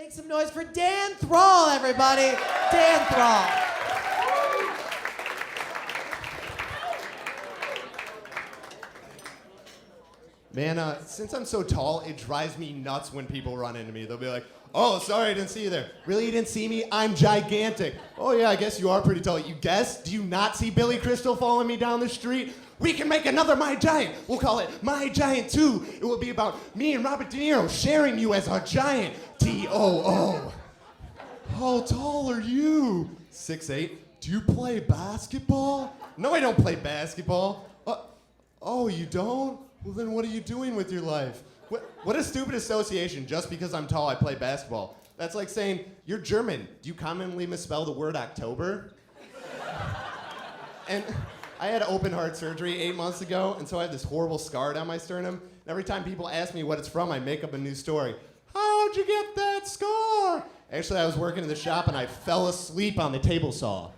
Make some noise for Dan Thrall, everybody. Dan Thrall. Man, since I'm so tall, it drives me nuts when people run into me. They'll be like, oh, sorry, I didn't see you there. Really, you didn't see me? I'm gigantic. Oh, yeah, I guess you are pretty tall. You guess? Do you not see Billy Crystal following me down the street? We can make another My Giant. We'll call it My Giant 2. It will be about me and Robert De Niro sharing you as our giant. T-O-O. How tall are you? 6'8". Do you play basketball? No, I don't play basketball. Oh, you don't? Well, then what are you doing with your life? What a stupid association. Just because I'm tall, I play basketball. That's like saying, you're German. Do you commonly misspell the word October? And I had open heart surgery 8 months ago, and so I have this horrible scar down my sternum. And every time people ask me what it's from, I make up a new story. How'd you get that scar? Actually, I was working in the shop, and I fell asleep on the table saw.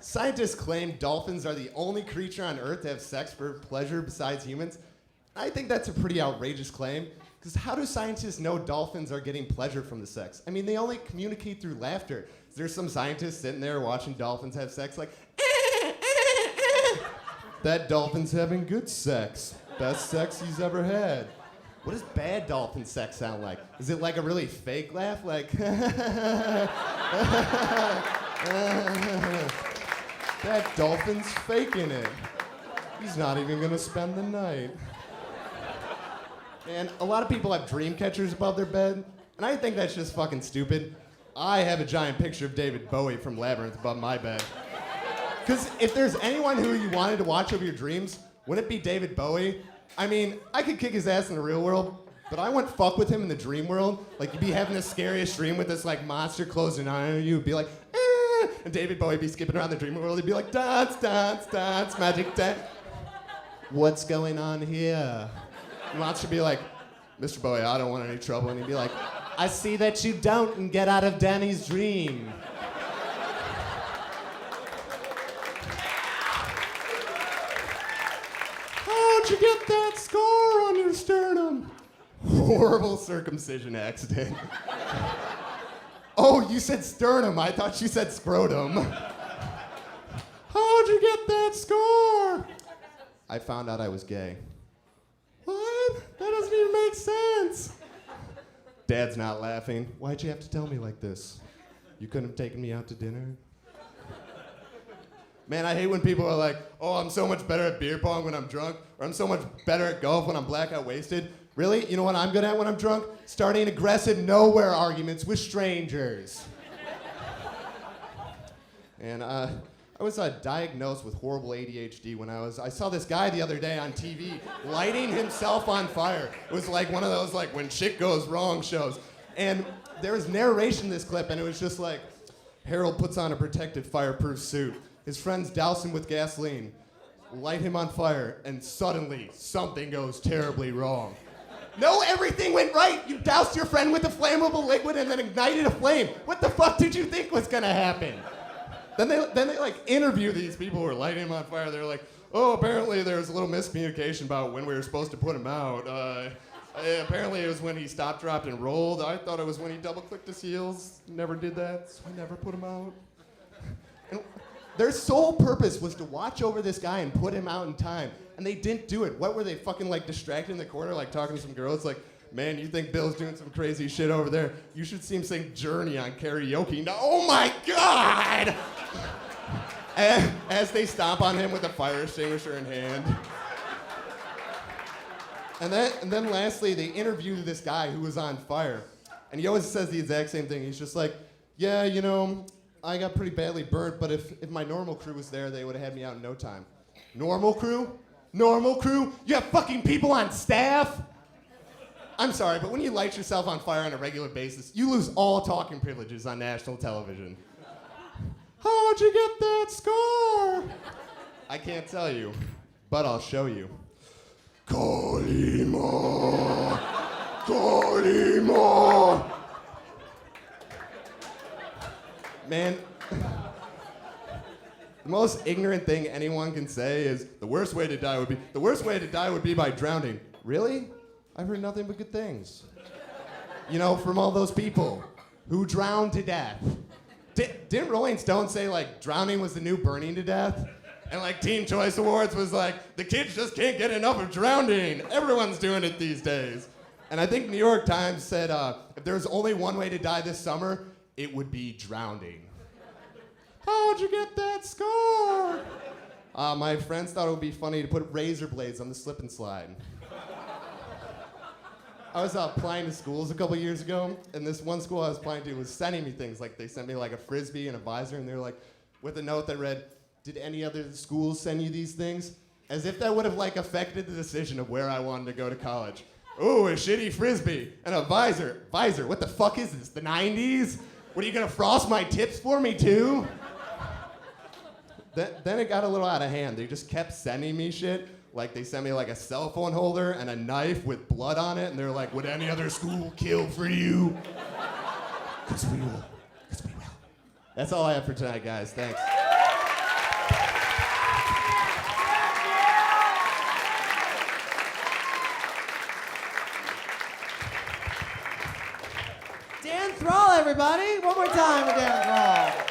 Scientists claim dolphins are the only creature on Earth to have sex for pleasure besides humans. I think that's a pretty outrageous claim, because how do scientists know dolphins are getting pleasure from the sex? I mean, they only communicate through laughter. There's some scientist sitting there watching dolphins have sex like, that dolphin's having good sex. Best sex he's ever had. What does bad dolphin sex sound like? Is it like a really fake laugh? Like, that dolphin's faking it. He's not even gonna spend the night. And a lot of people have dream catchers above their bed, and I think that's just fucking stupid. I have a giant picture of David Bowie from Labyrinth above my bed. Because if there's anyone who you wanted to watch over your dreams, wouldn't it be David Bowie? I mean, I could kick his ass in the real world, but I wouldn't fuck with him in the dream world. Like, you'd be having the scariest dream with this, like, monster closing on you. You'd be like, and David Bowie would be skipping around the dream world. He'd be like, dance, dance, dance, magic dance. What's going on here? The monster would be like, Mr. Bowie, I don't want any trouble. And he'd be like, I see that you don't, and get out of Danny's dream. How'd you get that scar on your sternum? Horrible circumcision accident. Oh, you said sternum. I thought you said scrotum. How'd you get that scar? I found out I was gay. What? That doesn't even make sense. Dad's not laughing. Why'd you have to tell me like this? You couldn't have taken me out to dinner? Man, I hate when people are like, oh, I'm so much better at beer pong when I'm drunk, or I'm so much better at golf when I'm blackout wasted. Really? You know what I'm good at when I'm drunk? Starting aggressive nowhere arguments with strangers. And I was diagnosed with horrible ADHD when I saw this guy the other day on TV lighting himself on fire. It was like one of those like when shit goes wrong shows. And there was narration in this clip, and it was just like, Harold puts on a protective fireproof suit. His friends douse him with gasoline, light him on fire, and suddenly something goes terribly wrong. No, everything went right. You doused your friend with a flammable liquid and then ignited a flame. What the fuck did you think was gonna happen? Then they like interview these people who were lighting him on fire. They're like, oh, apparently there was a little miscommunication about when we were supposed to put him out. Apparently it was when he stopped, dropped, and rolled. I thought it was when he double-clicked his heels. Never did that, so I never put him out. And their sole purpose was to watch over this guy and put him out in time. And they didn't do it. What were they fucking like distracted in the corner, like talking to some girls? Like, man, you think Bill's doing some crazy shit over there? You should see him sing Journey on karaoke. No, oh my God! As they stomp on him with a fire extinguisher in hand. And then lastly, they interviewed this guy who was on fire. And he always says the exact same thing. He's just like, yeah, you know, I got pretty badly burnt, but if my normal crew was there, they would have had me out in no time. Normal crew? Normal crew? You have fucking people on staff? I'm sorry, but when you light yourself on fire on a regular basis, you lose all talking privileges on national television. How'd you get that scar? I can't tell you, but I'll show you. Kalima! Kalima! Man, the most ignorant thing anyone can say is the worst way to die would be by drowning. Really? I've heard nothing but good things. You know, from all those people who drowned to death. Didn't Rolling Stone say, like, drowning was the new burning to death? And, like, Teen Choice Awards was like, the kids just can't get enough of drowning. Everyone's doing it these days. And I think New York Times said, if there was only one way to die this summer, it would be drowning. How'd you get that scar? My friends thought it would be funny to put razor blades on the slip and slide. I was applying to schools a couple years ago, and this one school I was applying to was sending me things. Like, they sent me like a Frisbee and a visor, and they were like, with a note that read, did any other schools send you these things? As if that would have like affected the decision of where I wanted to go to college. Ooh, a shitty Frisbee and a visor. Visor, what the fuck is this, the 90s? What, are you gonna frost my tips for me too? Then it got a little out of hand. They just kept sending me shit. Like, they sent me like a cell phone holder and a knife with blood on it, and they're like, would any other school kill for you? 'Cause we will. 'Cause we will. That's all I have for tonight, guys. Thanks. Dan Thrall, everybody. One more time for Dan Thrall.